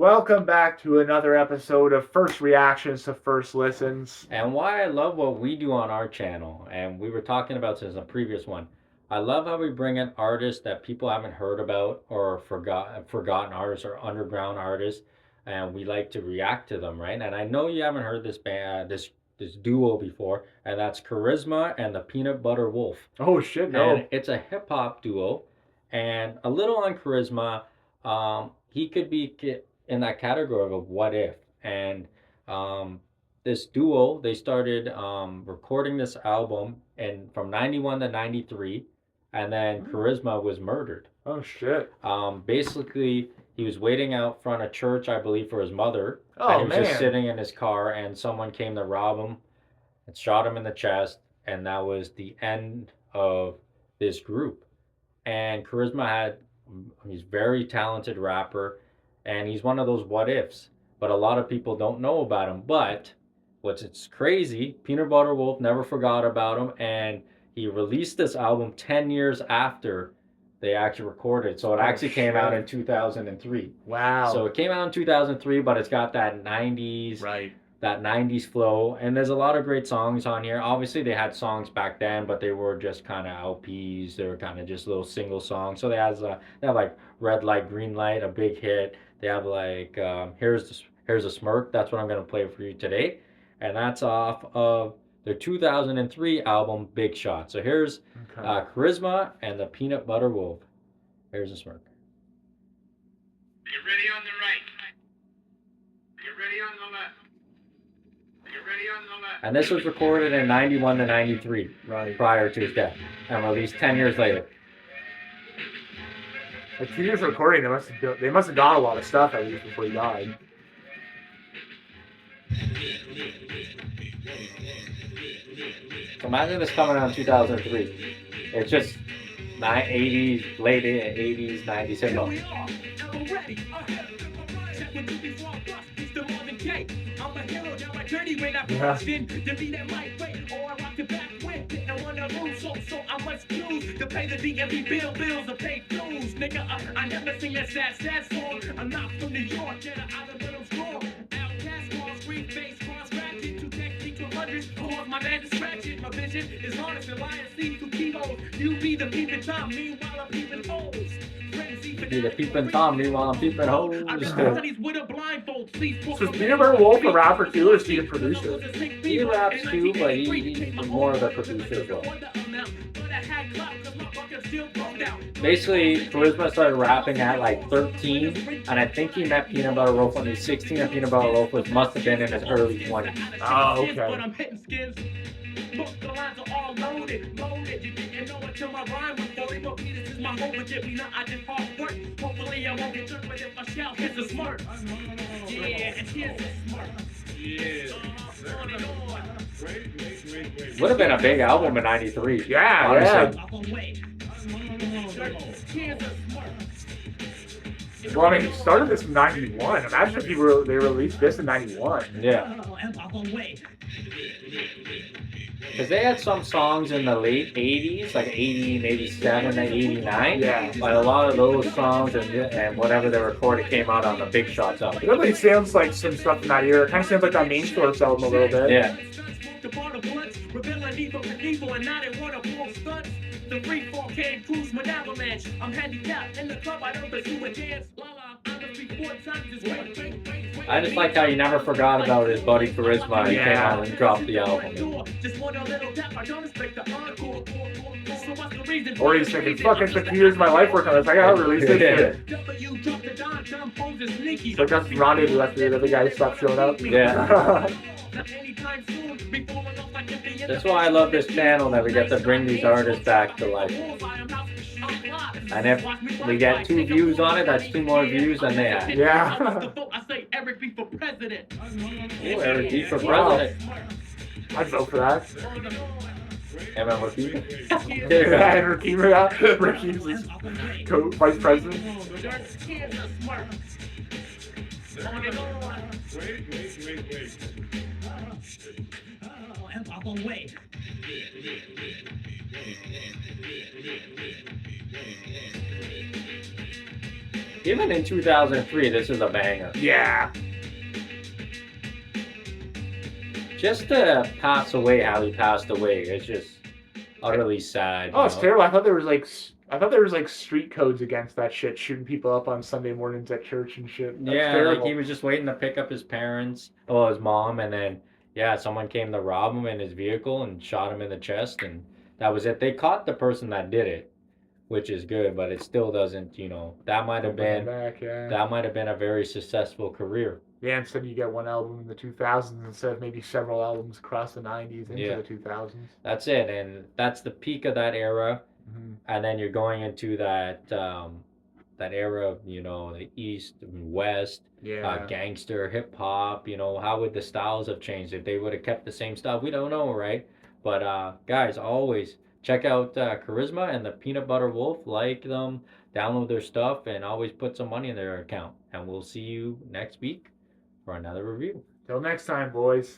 Welcome back to another episode of First Reactions to First Listens. And why I love what we do on our channel, and we were talking about this in a previous one. I love how we bring in artists that people haven't heard about or forgotten artists or underground artists, and we like to react to them, right? And I know you haven't heard this band, this duo before, and that's Charizma and the Peanut Butter Wolf. Oh shit, no. And it's a hip hop duo, and a little on Charisma. He could be in that category of what if. And this duo, they started recording this album and from 91 to 93, and then Charisma was murdered. Oh shit. Basically, he was waiting out front of church, I believe, for his mother. Oh, and he was man. just sitting in his car, and someone came to rob him and shot him in the chest, and that was the end of this group. And he's a very talented rapper, and he's one of those what ifs, but a lot of people don't know about him. But it's crazy, Peanut Butter Wolf never forgot about him, and he released this album 10 years after they actually recorded. So it actually came out in 2003. Wow. So it came out in 2003, but it's got that 90s that 90s flow, and there's a lot of great songs on here. Obviously they had songs back then, but they were just kind of LPs. They were kind of just little single songs. So they have like Red Light Green Light, a big hit. They have like here's a Smirk. That's what I'm going to play for you today, and that's off of their 2003 album Big Shot. So here's Charisma and the Peanut Butter Wolf. Here's a Smirk. Get ready on the right. Get ready on the left. Get ready on the left. And this was recorded in 91 to 93, prior to his death, and released 10 years later. Like 2 years of recording, they must have done a lot of stuff at least before he died. So imagine this coming out in 2003. It's just 80s, late 80s, 90s hip hop. I never sing that sad song. I'm not from New York, get out of little strong. Outcast, small screen face, cross ratchet, 2 techniques, 200. Cause my man is scratching. My vision is honest and lying, see through keyholes. You be the peeping Tom, meanwhile I'm peeping holes. Be the peeping Tom, meanwhile I'm peeping holes. So is Peanut Butter Wolf a rapper too, or is he a producer? He raps too, but he's more of a producer as well. Basically, Charisma started rapping at like 13, and I think he met Peanut Butter Wolf when he was 16, and Peanut Butter Wolf must have been in his early 20s. Oh, okay. Look, the lines are all loaded. You didn't know until my rhyme was 40 more Peters is my home, but yet we know I did hard work. Hopefully I won't get tricked, but if I shout, here's a Smirk. Yeah, and here's a Smirk. Yeah. Would have been a big album in 93. Yeah, honestly. Well, I mean, he started this in 91. Imagine if they released this in 91. Yeah. Because they had some songs in the late 80s, like 80, 87, and 89. Yeah. But a lot of those songs and whatever they recorded came out on the Big Shots album. It really sounds like some stuff in that era. It kind of sounds like that Main Source album a little bit. Yeah. The free 4K cruise with avalanche. I'm handicapped in the club. I don't pursue a dance. I just like how he never forgot about his buddy Charisma. He came out and dropped the album. Or he's thinking, fuck, it's the 2 years of my life working on this. I gotta release this shit. So that's rendezvous after the other guy stopped showing up. Yeah. That's why I love this channel, that we get to bring these artists back to life. And if we get 2 views on it, that's 2 more views than they have. Yeah. I say Eric B for president. Ooh, Eric B for president. I'd vote for that. MMRP. Yeah, and Ricky's vice president. Wait. Even in 2003, this is a banger. Yeah. Just to pass away how he passed away, it's just utterly sad. Oh, it's terrible. I thought there was like street codes against that shit, shooting people up on Sunday mornings at church and shit. That's terrible. Like he was just waiting to pick up his parents, his mom, and then someone came to rob him in his vehicle and shot him in the chest, and that was it. They caught the person that did it, which is good, but it still doesn't, that might have been a very successful career. Yeah, instead you get one album in the 2000s instead of maybe several albums across the 90s into the 2000s. That's it, and that's the peak of that era. Mm-hmm. And then you're going into that era of, the East and West, gangster, hip hop, how would the styles have changed if they would have kept the same style? We don't know, right? But guys, always check out Charizma and the Peanut Butter Wolf, like them, download their stuff, and always put some money in their account. And we'll see you next week for another review. Till next time, boys.